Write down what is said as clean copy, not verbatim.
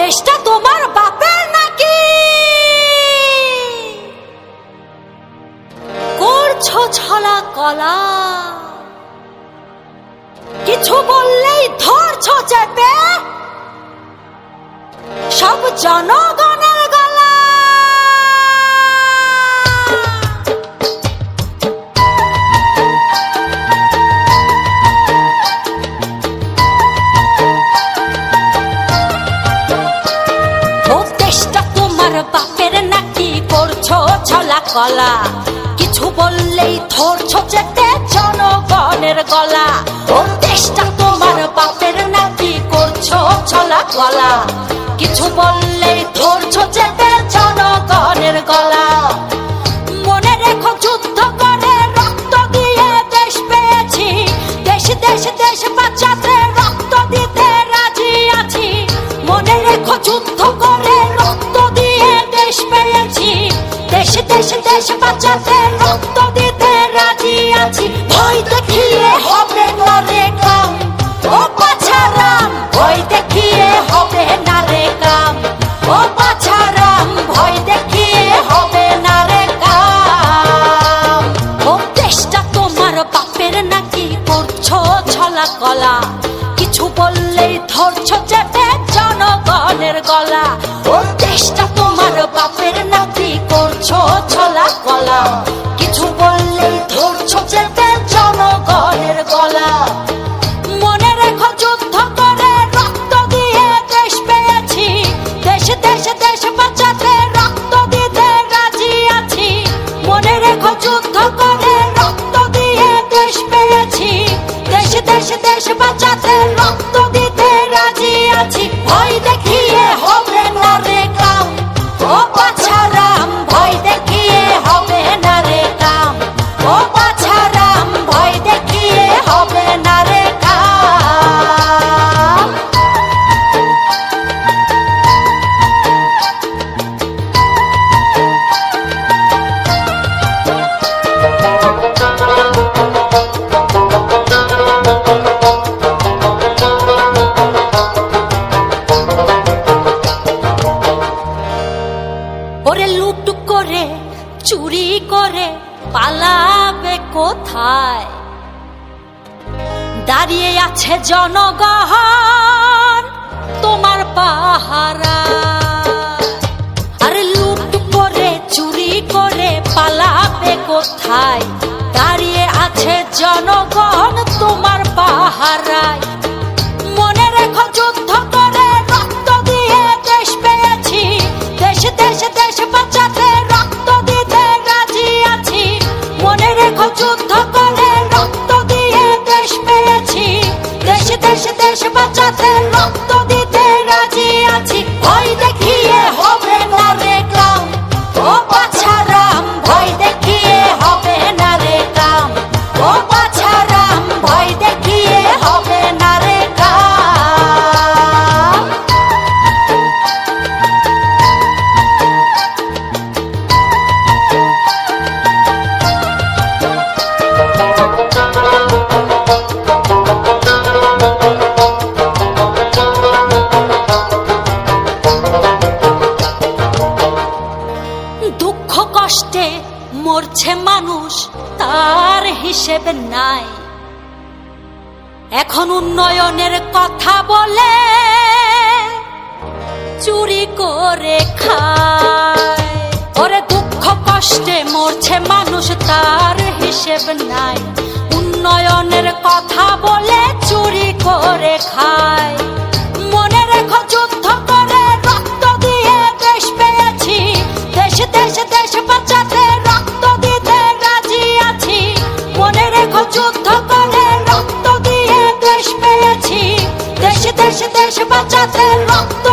দেশটা তোমার বাপের নাকি? করছো ছলা কলা, কিছু বললেই ধরছো চেপে সব জনগণের গলা। ও দেশটা তোমার বাপের নাকি? করছো ছলা কলা, কিছু বললেই ধরছো চেপে জনগণের গলা। ও দেশটা তোমার বাপের নাকি? করছো ছলা কলা, কিছু বললেই ধরছো চেপে জনগণের গলা। মনে রেখো যুদ্ধ করে রক্ত দিয়ে দেশ পেয়েছি, দেশ দেশ দেশ বাঁচাতে রক্ত দিতে রাজি আছি। মনে রেখো যুদ্ধ করে রক্ত দিয়ে দেশ পেয়েছি, দেশ দেশ দেশ বাঁচাতে রক্ত দিতে রাজি আছি। ভয় দেখিয়ে হবে না রে কাম, ও বাছারাম ভয় দেখিয়ে হবে না রে কাম, ও বাছারাম ভয় দেখিয়ে হবে না রে কাম। ও দেশটা তোমার বাপের নাকি? করছো ছলা কলা, কিছু বললেই ধরছো চেপে জনগণের গলা। ও দেশটা তোমার বাপের নাকি? করছো ছলা কলা, কিছু বললেই ধরছো চেপে জনগণের গলা। মনে রেখো যুদ্ধ করে রক্ত দিয়ে দেশ পেয়েছি, দেশ দেশ দেশ বাঁচাতে রক্ত দিতে রাজি আছি। মনে রেখো যুদ্ধ করে রক্ত দিয়ে দেশ পেয়েছি, দেশ দেশ দেশ বাঁচাতে রক্ত দিতে রাজি আছি। ভয় দেখিয়ে হবে না রে কাম, ও বাছারাম ভয় দেখিয়ে হবে না রে কাম, ও বাছারাম ভয় দেখিয়ে হবে না রে কাম। ওরে লুট করে চুরি করে পালাবে কোথায়? দাঁড়িয়ে আছে জনগণ তোমার পাহারা। আরে লুট করে চুরি করে পালাবে কোথায়? দাঁড়িয়ে আছে জনগণ তোমার পাহারায়। মনে রেখো যুদ্ধ করে রক্ত দিয়ে দেশ পেয়েছি, দেশ দেশ দেশ বাঁচাতে রক্ত দিতে রাজি আছি। মনে রেখো যুদ্ধ করে রক্ত দিয়ে দেশ পেয়েছি, দেশ দেশ দেশ বাঁচাতে রক্ত দিতে রাজি আছি। ভয় দেখিয়ে হবে না রে কাম, ও বাছারাম ভয় দেখিয়ে হবে না রে কাম, ও বাছারাম ভয় দেখিয়ে হবে না রে কাম। দুঃখ কষ্টে মরছে মানুষ, তার হিসেব নাই। এখন উন্নয়নের কথা বলে চুরি করে খায়। ওরে দুঃখ কষ্টে মরছে মানুষ, তার হিসেব নাই। উন্নয়নের কথা বলে চুরি করে খায়। মনে রেখো যুদ্ধ করে রক্ত দিয়ে দেশ পেয়েছি, দেশ দেশ দেশ বাঁচাতে রক্ত দিতে রাজি আছি। মনে রেখো যুদ্ধ করে রক্ত দিয়ে দেশ পেয়েছি, দেশ দেশ দেশ বাঁচাতে রক্ত